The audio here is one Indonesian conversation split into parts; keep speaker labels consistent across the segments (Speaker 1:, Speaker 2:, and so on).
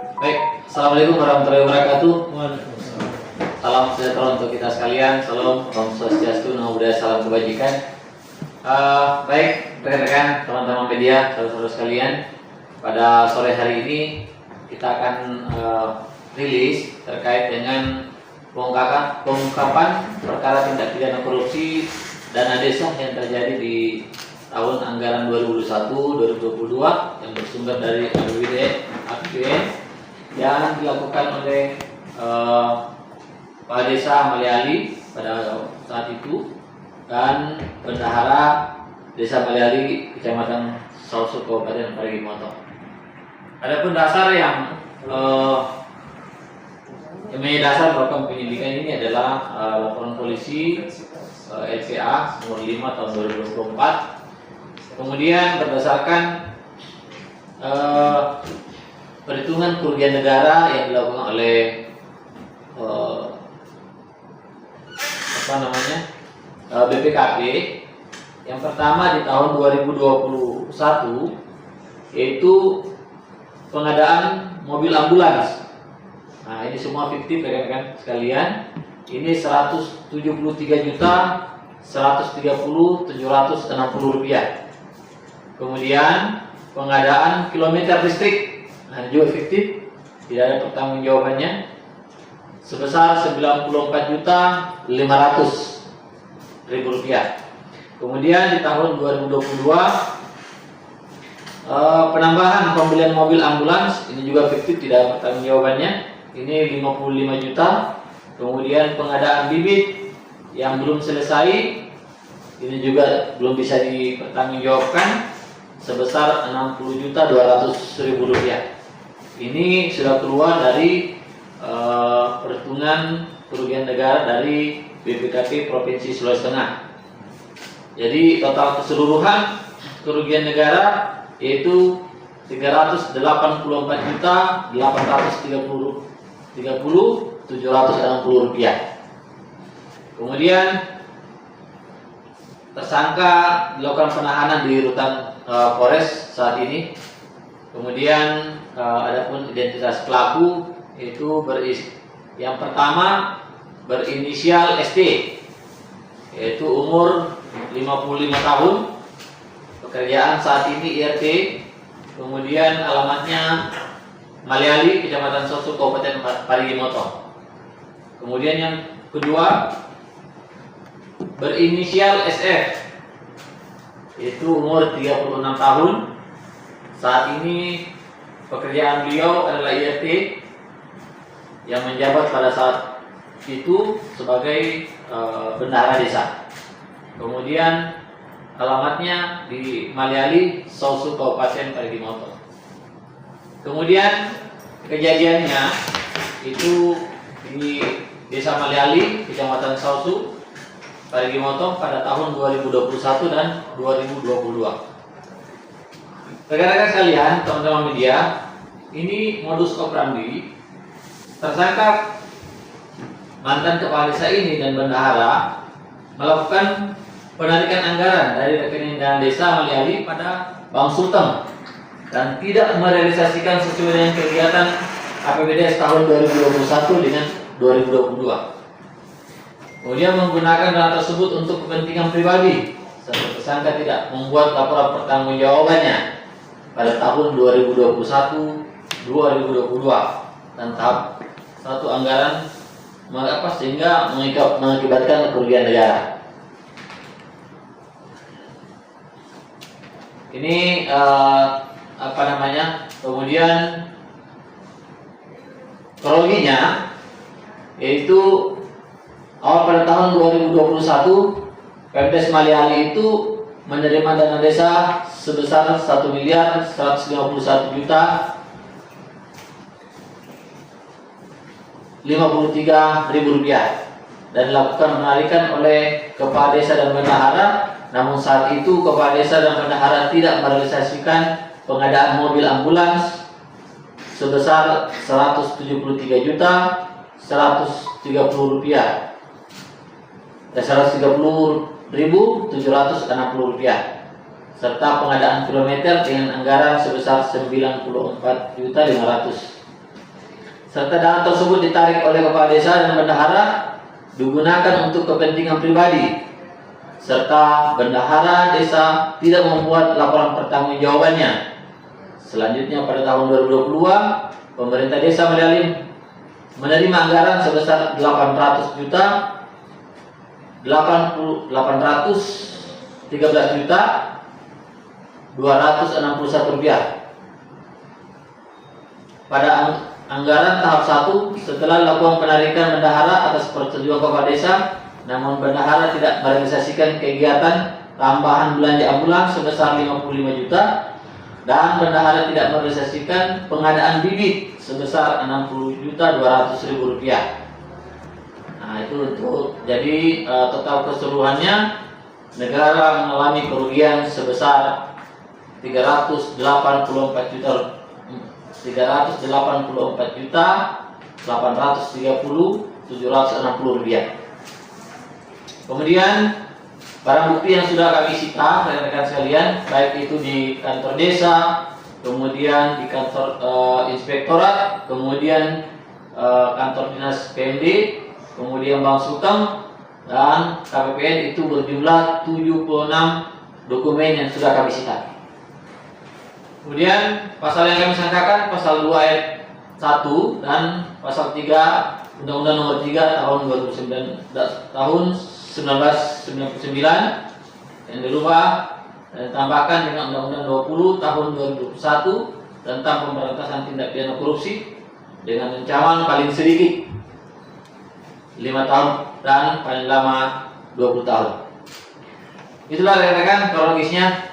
Speaker 1: Baik, Assalamualaikum warahmatullahi wabarakatuh.
Speaker 2: Waalaikumsalam.
Speaker 1: Salam sejahtera untuk kita sekalian. Salam Om Swastiastu, Namo Buddhaya, salam kebajikan. Baik, rekan-rekan, teman-teman media, saudara-saudara sekalian. Pada sore hari ini kita akan rilis terkait dengan pengungkapan perkara tindak pidana korupsi dana desa yang terjadi di tahun anggaran 2021-2022 yang bersumber dari APBN yang dilakukan oleh Kepala Desa Maliali pada saat itu dan Bendahara Desa Maliali, Kecamatan Sausu, Kabupaten Parigi Motong. Adapun dasar yang menjadi dasar melakukan penyelidikan ini adalah laporan polisi LPA nomor 5 tahun 2024. Kemudian berdasarkan perhitungan kerugian negara yang dilakukan oleh BPKP. Yang pertama di tahun 2021 yaitu pengadaan mobil ambulans. Nah, ini semua fiktif rekan-rekan sekalian. Ini 173.130.760 rupiah. Kemudian pengadaan kilometer listrik, nah juga fiktif, tidak ada pertanggungjawabannya, sebesar 94.500.000 rupiah. Kemudian di tahun 2022 penambahan pembelian mobil ambulans, ini juga fiktif, tidak ada pertanggungjawabannya, ini 55 juta. Kemudian pengadaan bibit yang belum selesai, ini juga belum bisa dipertanggungjawabkan, sebesar 60.200.000 rupiah. Ini sudah keluar dari perhitungan kerugian negara dari BPKP Provinsi Sulawesi Tengah. Jadi total keseluruhan kerugian negara yaitu 384.830.760 rupiah. Kemudian tersangka dilakukan penahanan di rutan Polres saat ini. Kemudian adapun identitas pelaku yaitu yang pertama berinisial ST, yaitu umur 55 tahun, pekerjaan saat ini IRT, kemudian alamatnya Maliali, Kecamatan Soso, Kabupaten Parigi Motong. Kemudian yang kedua berinisial SF, yaitu umur 36 tahun, saat ini pekerjaan beliau adalah IRT yang menjabat pada saat itu sebagai bendahara desa. Kemudian alamatnya di Maliali, Sausu, Kabupaten Parigi Motong. Kemudian kejadiannya itu di Desa Maliali, Kecamatan Sausu, Parigi Motong pada tahun 2021 dan 2022. Rekan-rekan sekalian, teman-teman media, ini modus operandi tersangka mantan kepala desa ini dan bendahara melakukan penarikan anggaran dari rekening dana desa Maliali pada Bank Sulteng dan tidak merealisasikan sesuai dengan kegiatan APBD tahun 2021 dengan 2022. Kemudian menggunakan dana tersebut untuk kepentingan pribadi, serta tersangka tidak membuat laporan pertanggungjawabannya pada tahun 2021-2022 dan tahap 1 anggaran sehingga mengakibatkan kerugian negara. Ini kemudian kronologinya yaitu awal pada tahun 2021 Pemdes Maliali itu menerima dana desa sebesar 1.151.053.000 rupiah dan dilakukan penarikan oleh kepala desa dan bendahara. Namun saat itu kepala desa dan bendahara tidak merealisasikan pengadaan mobil ambulans sebesar 173.130.000 rupiah dan 130.760 rupiah serta pengadaan kilometer dengan anggaran sebesar 94.500.000 serta dana tersebut ditarik oleh kepala desa dan bendahara digunakan untuk kepentingan pribadi, serta bendahara desa tidak membuat laporan pertanggungjawabannya. Selanjutnya pada tahun 2022 pemerintah desa menerima anggaran sebesar 813 juta 261 rupiah. Pada anggaran tahap 1 setelah dilakukan penarikan bendahara atas persetujuan kepala desa, namun bendahara tidak merealisasikan kegiatan tambahan belanja ambulans sebesar 55 juta dan bendahara tidak merealisasikan pengadaan bibit sebesar 60 juta 200 ribu rupiah. Nah, itu untuk jadi total keseluruhannya negara mengalami kerugian sebesar 384 juta 830.760 rupiah. Kemudian barang bukti yang sudah kami sita rekan-rekan sekalian, baik itu di kantor desa, kemudian di kantor inspektorat, kemudian kantor dinas PMD, kemudian Bank Suteng dan KPPN, itu berjumlah 76 dokumen yang sudah kami sita. Kemudian pasal yang kami sangkakan pasal 2 ayat 1 dan pasal 3 Undang-Undang Nomor 3 tahun 1999 yang dirubah dan ditambahkan dengan Undang-Undang 20 tahun 2021 tentang pemberantasan tindak pidana korupsi dengan ancaman paling sedikit 5 tahun dan paling lama 20 tahun. Itulah rekan-rekan kronologisnya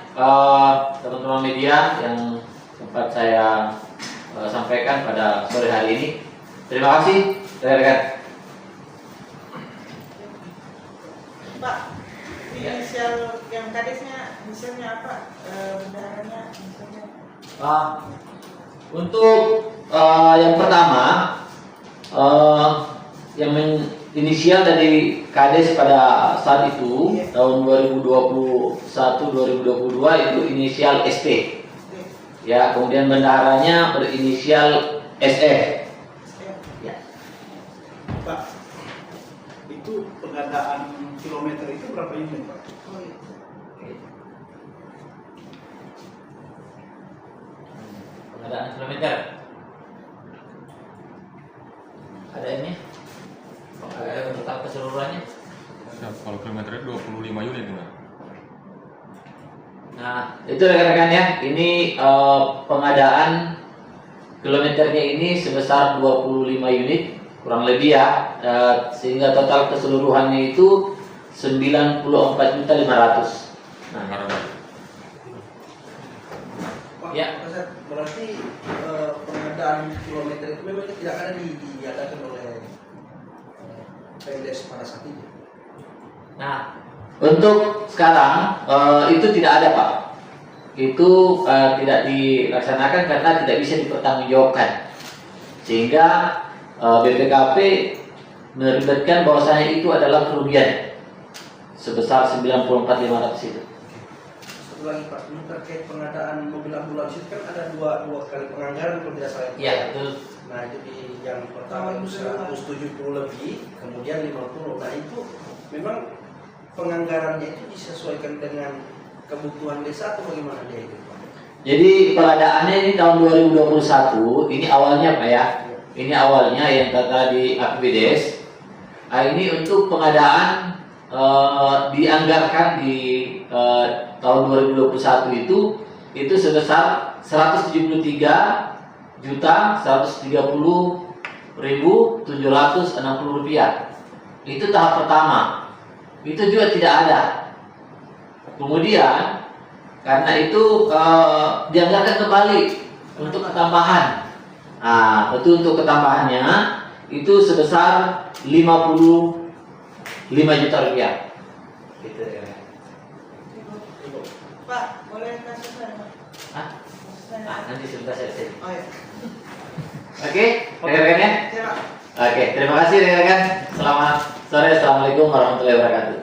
Speaker 1: teman-teman media yang sempat saya sampaikan pada sore hari ini. Terima kasih rekan-rekan.
Speaker 2: Pak, inisial yang kadesnya misalnya apa? Bendaharanya misalnya?
Speaker 1: Untuk yang pertama, yang inisial dari kades pada saat itu tahun 2021-2022 itu inisial ST. Ya, kemudian bendaharanya berinisial SF. Ya.
Speaker 3: Pak, itu pengadaan kilometer itu berapa unit, Pak?
Speaker 1: Pengadaan kilometer. Ada ini? Ada total keseluruhannya.
Speaker 4: Kalau kilometernya 25 unit gimana?
Speaker 1: Nah, itu rekan-rekan ya. Ini pengadaan kilometernya ini sebesar 25 unit kurang lebih ya. Sehingga total keseluruhannya itu 94.500.000. Nah,
Speaker 3: Pak,
Speaker 1: ya.
Speaker 3: Berarti pengadaan kilometer itu memang tidak ada diadakan oleh PNDS pada saat ini.
Speaker 1: Nah, untuk sekarang itu tidak ada, Pak. Itu tidak dilaksanakan karena tidak bisa dipertanggungjawabkan. Sehingga BPKP menerbitkan bahwasanya itu adalah kerugian sebesar 94.500 itu.
Speaker 3: Satu lagi, Pak, ini terkait pengadaan mobil ambulans itu kan ada dua kali penganggaran kalau tidak salah.
Speaker 1: Iya, betul.
Speaker 3: Nah, jadi yang pertama itu 170 lebih, kemudian 50. Nah, itu memang penganggarannya itu disesuaikan dengan kebutuhan desa atau bagaimana dia itu, Pak?
Speaker 1: Jadi pengadaannya ini tahun 2021, ini awalnya Pak ya. Ini awalnya yang tadi APBDes. Nah, ini untuk pengadaan dianggarkan di tahun 2021 itu sebesar 173.130.760 rupiah. Itu tahap pertama. Itu juga tidak ada. Kemudian karena itu dianggarkan kembali untuk ketambahan. Nah, betul, untuk ketambahannya itu sebesar 55 juta rupiah. Gitu ya.
Speaker 2: Pak, boleh kasih saya, Pak?
Speaker 1: Hah? Nanti sebentar saya cek.
Speaker 2: Oh ya.
Speaker 1: Oke, rekan-rekan ya.
Speaker 2: Siap.
Speaker 1: Oke, terima kasih rekan-rekan. Selamat sore. Assalamualaikum warahmatullahi wabarakatuh.